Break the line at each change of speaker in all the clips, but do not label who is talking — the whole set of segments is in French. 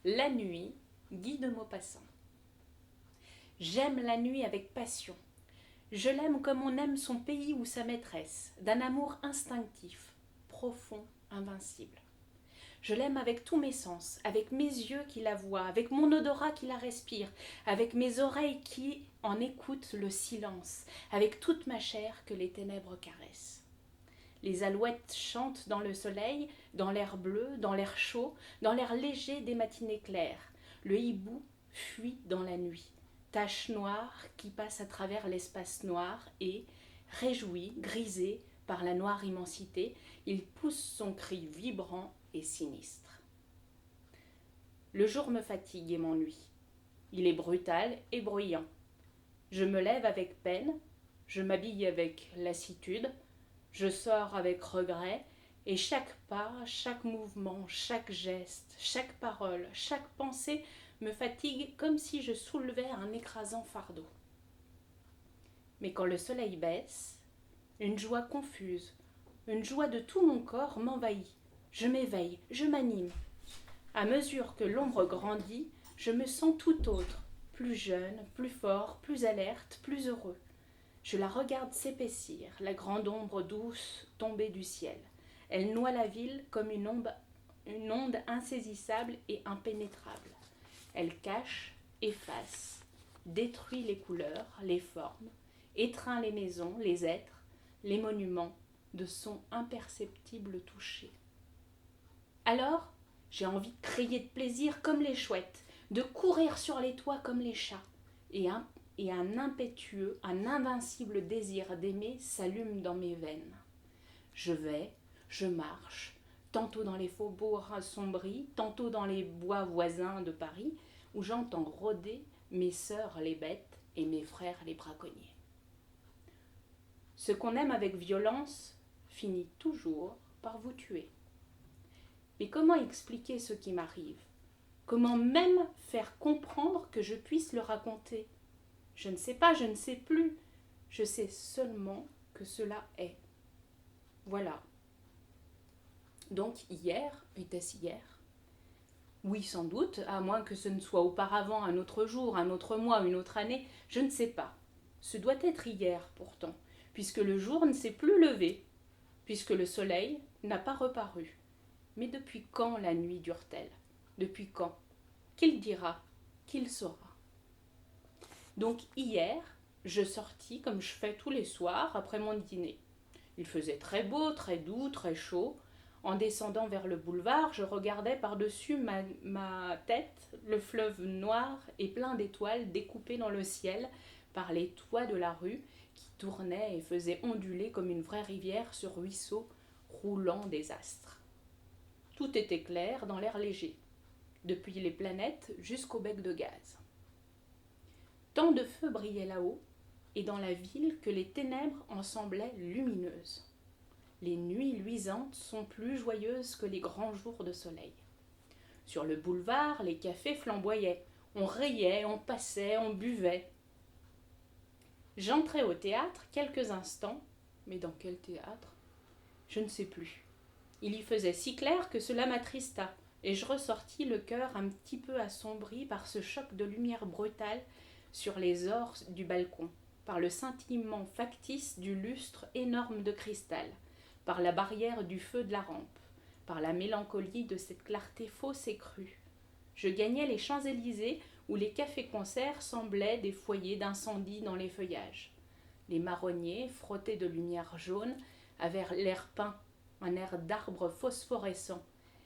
La nuit, Guy de Maupassant. J'aime la nuit avec passion. Je l'aime comme on aime son pays ou sa maîtresse, d'un amour instinctif, profond, invincible. Je l'aime avec tous mes sens, avec mes yeux qui la voient, avec mon odorat qui la respire, avec mes oreilles qui en écoutent le silence, avec toute ma chair que les ténèbres caressent. Les alouettes chantent dans le soleil, dans l'air bleu, dans l'air chaud, dans l'air léger des matinées claires. Le hibou fuit dans la nuit, tache noire qui passe à travers l'espace noir et, réjoui, grisé par la noire immensité, il pousse son cri vibrant et sinistre. Le jour me fatigue et m'ennuie. Il est brutal et bruyant. Je me lève avec peine, je m'habille avec lassitude, je sors avec regret, et chaque pas, chaque mouvement, chaque geste, chaque parole, chaque pensée me fatigue comme si je soulevais un écrasant fardeau. Mais quand le soleil baisse, une joie confuse, une joie de tout mon corps m'envahit. Je m'éveille, je m'anime. À mesure que l'ombre grandit, je me sens tout autre, plus jeune, plus fort, plus alerte, plus heureux. Je la regarde s'épaissir, la grande ombre douce tombée du ciel. Elle noie la ville comme une onde insaisissable et impénétrable. Elle cache, efface, détruit les couleurs, les formes, étreint les maisons, les êtres, les monuments de son imperceptible toucher. Alors, j'ai envie de crier de plaisir comme les chouettes, de courir sur les toits comme les chats, et un impétueux, un invincible désir d'aimer s'allume dans mes veines. Je marche, tantôt dans les faubourgs assombris, tantôt dans les bois voisins de Paris, où j'entends rôder mes sœurs les bêtes et mes frères les braconniers. Ce qu'on aime avec violence finit toujours par vous tuer. Mais comment expliquer ce qui m'arrive? Comment même faire comprendre que je puisse le raconter? Je ne sais pas, je ne sais plus. Je sais seulement que cela est. Voilà. Donc hier, était-ce hier? Oui, sans doute, à moins que ce ne soit auparavant un autre jour, un autre mois, une autre année, je ne sais pas. Ce doit être hier pourtant, puisque le jour ne s'est plus levé, puisque le soleil n'a pas reparu. Mais depuis quand la nuit dure-t-elle? Depuis quand? Qu'il dira? Qu'il saura? Donc hier, je sortis comme je fais tous les soirs après mon dîner. Il faisait très beau, très doux, très chaud. En descendant vers le boulevard, je regardais par-dessus ma tête le fleuve noir et plein d'étoiles découpées dans le ciel par les toits de la rue qui tournaient et faisaient onduler comme une vraie rivière ce ruisseau roulant des astres. Tout était clair dans l'air léger, depuis les planètes jusqu'au bec de gaz. Tant de feux brillaient là-haut et dans la ville que les ténèbres en semblaient lumineuses. Les nuits luisantes sont plus joyeuses que les grands jours de soleil. Sur le boulevard, les cafés flamboyaient. On riait, on passait, on buvait. J'entrai au théâtre quelques instants, mais dans quel théâtre? Je ne sais plus. Il y faisait si clair que cela m'attrista, et je ressortis le cœur un petit peu assombri par ce choc de lumière brutale sur les ors du balcon, par le scintillement factice du lustre énorme de cristal, par la barrière du feu de la rampe, par la mélancolie de cette clarté fausse et crue. Je gagnais les Champs-Élysées où les cafés-concerts semblaient des foyers d'incendie dans les feuillages. Les marronniers, frottés de lumière jaune, avaient l'air peint, un air d'arbre phosphorescent,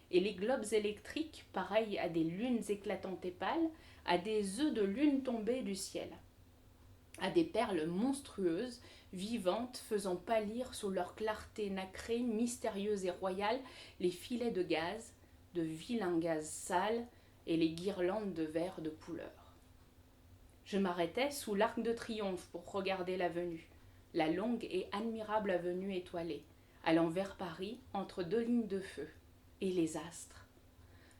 et les globes électriques, pareils à des lunes éclatantes et pâles, à des œufs de lune tombés du ciel, à des perles monstrueuses, vivantes, faisant pâlir sous leur clarté nacrée, mystérieuse et royale, les filets de gaz, de vilains gaz sales, et les guirlandes de verre de couleur. Je m'arrêtai sous l'Arc de Triomphe pour regarder l'avenue, la longue et admirable avenue étoilée, allant vers Paris entre deux lignes de feu, et les astres.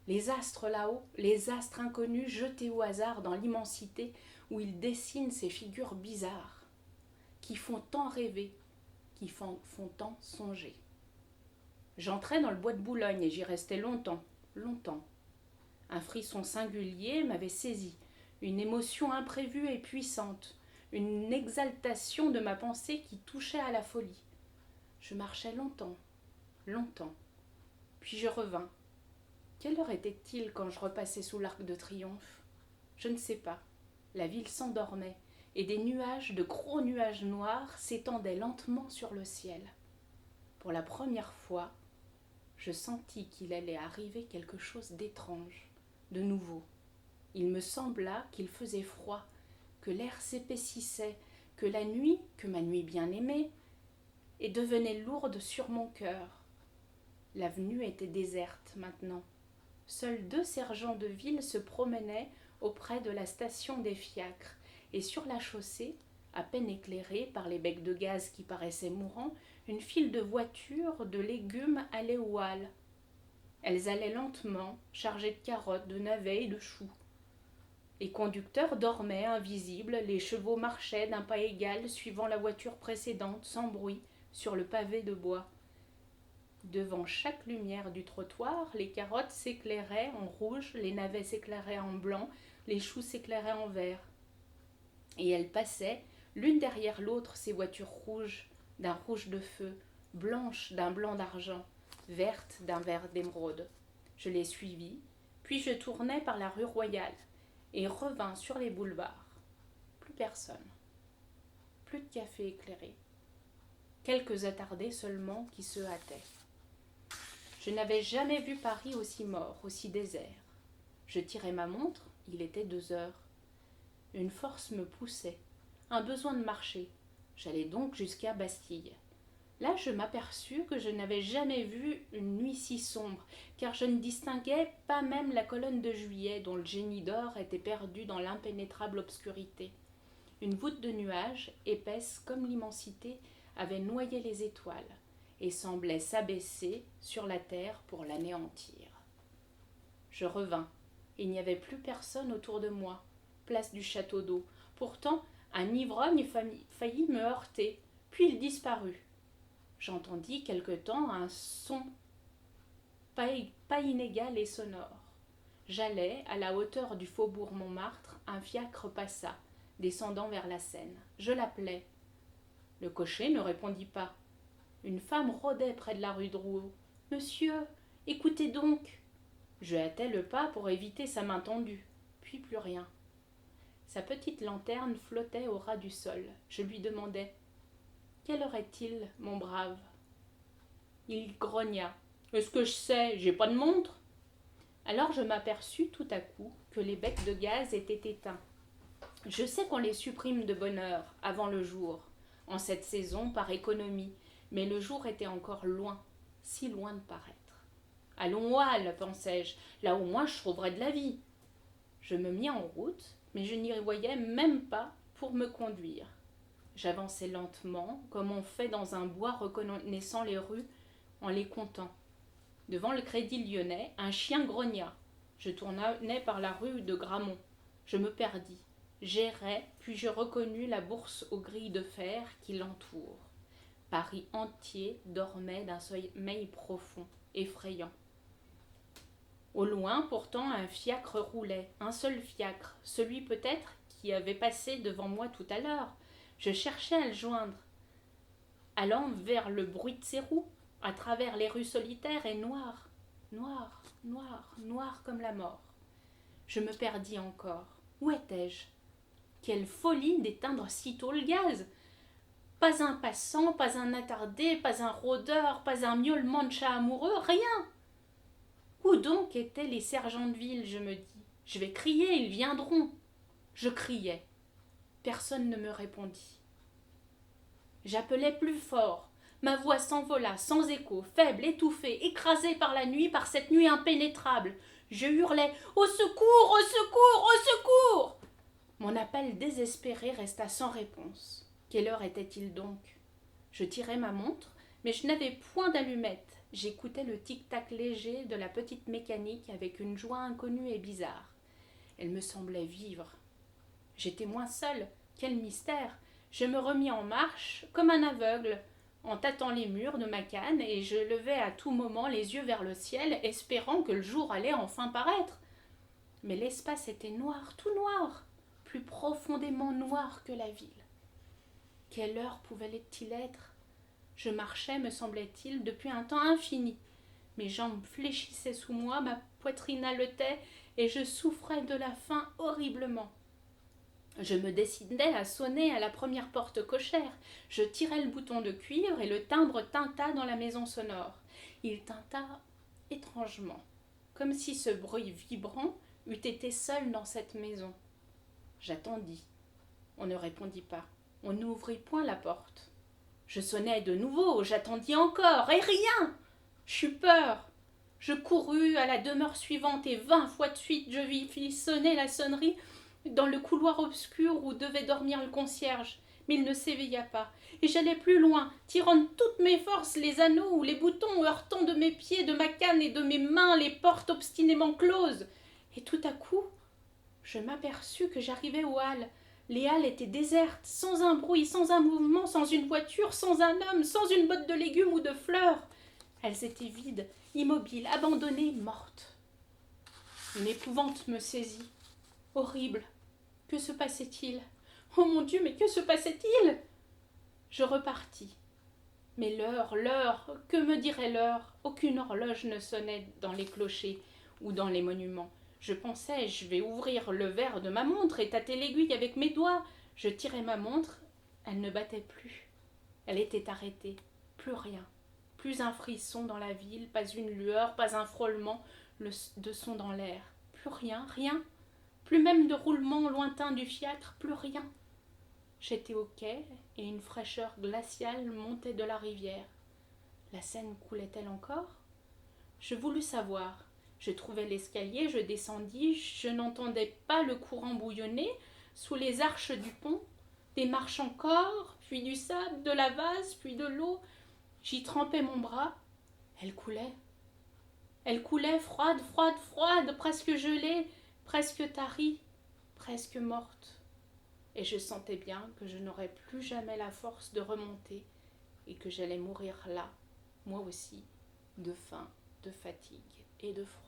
Les astres là-haut, les astres inconnus jetés au hasard dans l'immensité où ils dessinent ces figures bizarres, qui font tant rêver, qui font tant songer. J'entrai dans le bois de Boulogne et j'y restai longtemps, longtemps. Un frisson singulier m'avait saisi, une émotion imprévue et puissante, une exaltation de ma pensée qui touchait à la folie. Je marchais longtemps, longtemps, puis je revins. Quelle heure était-il quand je repassai sous l'Arc de Triomphe? Je ne sais pas. La ville s'endormait, et des nuages, de gros nuages noirs, s'étendaient lentement sur le ciel. Pour la première fois, je sentis qu'il allait arriver quelque chose d'étrange, de nouveau. Il me sembla qu'il faisait froid, que l'air s'épaississait, que la nuit, que ma nuit bien-aimée, et devenait lourde sur mon cœur. L'avenue était déserte maintenant. Seuls 2 sergents de ville se promenaient auprès de la station des fiacres, et sur la chaussée, à peine éclairée par les becs de gaz qui paraissaient mourants, une file de voitures, de légumes allait aux halles. Elles allaient lentement, chargées de carottes, de navets et de choux. Les conducteurs dormaient invisibles, les chevaux marchaient d'un pas égal, suivant la voiture précédente, sans bruit, sur le pavé de bois. Devant chaque lumière du trottoir, les carottes s'éclairaient en rouge, les navets s'éclairaient en blanc, les choux s'éclairaient en vert. Et elles passaient, l'une derrière l'autre, ces voitures rouges, d'un rouge de feu, blanches d'un blanc d'argent, vertes d'un vert d'émeraude. Je les suivis, puis je tournai par la rue Royale et revins sur les boulevards. Plus personne. Plus de café éclairé. Quelques attardés seulement qui se hâtaient. Je n'avais jamais vu Paris aussi mort, aussi désert. Je tirai ma montre, il était 2 heures. Une force me poussait, un besoin de marcher. J'allais donc jusqu'à Bastille. Là, je m'aperçus que je n'avais jamais vu une nuit si sombre, car je ne distinguais pas même la colonne de Juillet, dont le génie d'or était perdu dans l'impénétrable obscurité. Une voûte de nuages, épaisse comme l'immensité, avait noyé les étoiles et semblait s'abaisser sur la terre pour l'anéantir. Je revins. Il n'y avait plus personne autour de moi. Place du château d'eau. Pourtant, un ivrogne faillit me heurter, puis il disparut. J'entendis quelque temps un son pas inégal et sonore. J'allais, à la hauteur du faubourg Montmartre, un fiacre passa, descendant vers la Seine. Je l'appelai. Le cocher ne répondit pas. Une femme rôdait près de la rue Drouot. « Monsieur, écoutez donc !» Je hâtai le pas pour éviter sa main tendue. Puis plus rien. Sa petite lanterne flottait au ras du sol. Je lui demandai « Quelle heure est-il, mon brave ?» Il grogna. « Est-ce que je sais, j'ai pas de montre ?» Alors je m'aperçus tout à coup que les becs de gaz étaient éteints. Je sais qu'on les supprime de bonne heure, avant le jour, en cette saison par économie, mais le jour était encore loin, si loin de paraître. « Allons aux halles, pensai-je, là au moins je trouverai de la vie. » Je me mis en route, mais je n'y voyais même pas pour me conduire. J'avançais lentement, comme on fait dans un bois reconnaissant les rues en les comptant. Devant le Crédit Lyonnais, un chien grogna. Je tournai par la rue de Grammont. Je me perdis. J'errais, puis je reconnus la bourse aux grilles de fer qui l'entoure. Paris entier dormait d'un sommeil profond, effrayant. Au loin, pourtant, un fiacre roulait, un seul fiacre, celui peut-être qui avait passé devant moi tout à l'heure. Je cherchais à le joindre. Allant vers le bruit de ses roues, à travers les rues solitaires et noires, noires, noires, noires comme la mort. Je me perdis encore. Où étais-je? Quelle folie d'éteindre sitôt le gaz! Pas un passant, pas un attardé, pas un rôdeur, pas un miaulement de chat amoureux, rien! Où donc étaient les sergents de ville, je me dis. Je vais crier, ils viendront. Je criai. Personne ne me répondit. J'appelais plus fort. Ma voix s'envola, sans écho, faible, étouffée, écrasée par la nuit, par cette nuit impénétrable. Je hurlais « Au secours! Au secours! Au secours !» Mon appel désespéré resta sans réponse. Quelle heure était-il donc? Je tirai ma montre, mais je n'avais point d'allumette. J'écoutais le tic-tac léger de la petite mécanique avec une joie inconnue et bizarre. Elle me semblait vivre. J'étais moins seule. Quel mystère! Je me remis en marche, comme un aveugle, en tâtant les murs de ma canne, et je levais à tout moment les yeux vers le ciel, espérant que le jour allait enfin paraître. Mais l'espace était noir, tout noir, plus profondément noir que la ville. Quelle heure pouvait-il être? Je marchais, me semblait-il, depuis un temps infini. Mes jambes fléchissaient sous moi, ma poitrine haletait, et je souffrais de la faim horriblement. Je me décidai à sonner à la première porte cochère. Je tirai le bouton de cuivre et le timbre tinta dans la maison sonore. Il tinta étrangement, comme si ce bruit vibrant eût été seul dans cette maison. J'attendis. On ne répondit pas. On n'ouvrit point la porte. Je sonnai de nouveau, j'attendis encore, et rien. J'eus peur. Je courus à la demeure suivante, et 20 fois de suite je fis sonner la sonnerie dans le couloir obscur où devait dormir le concierge. Mais il ne s'éveilla pas, et j'allais plus loin, tirant de toutes mes forces les anneaux ou les boutons, heurtant de mes pieds, de ma canne et de mes mains les portes obstinément closes. Et tout à coup, je m'aperçus que j'arrivais aux halles. Les halles étaient désertes, sans un bruit, sans un mouvement, sans une voiture, sans un homme, sans une botte de légumes ou de fleurs. Elles étaient vides, immobiles, abandonnées, mortes. Une épouvante me saisit. Horrible. Que se passait-il? Oh mon Dieu, mais que se passait-il? Je repartis. Mais l'heure, que me dirait l'heure? Aucune horloge ne sonnait dans les clochers ou dans les monuments. Je pensais, je vais ouvrir le verre de ma montre et tâter l'aiguille avec mes doigts. Je tirai ma montre, elle ne battait plus. Elle était arrêtée, plus rien. Plus un frisson dans la ville, pas une lueur, pas un frôlement de son dans l'air. Plus rien, rien. Plus même de roulement lointain du fiacre, plus rien. J'étais au quai et une fraîcheur glaciale montait de la rivière. La Seine coulait-elle encore? Je voulus savoir. Je trouvai l'escalier, je descendis, je n'entendais pas le courant bouillonner sous les arches du pont. Des marches encore, puis du sable, de la vase, puis de l'eau. J'y trempais mon bras. Elle coulait. Elle coulait, froide, froide, froide, presque gelée, presque tarie, presque morte. Et je sentais bien que je n'aurais plus jamais la force de remonter et que j'allais mourir là, moi aussi, de faim, de fatigue et de froid.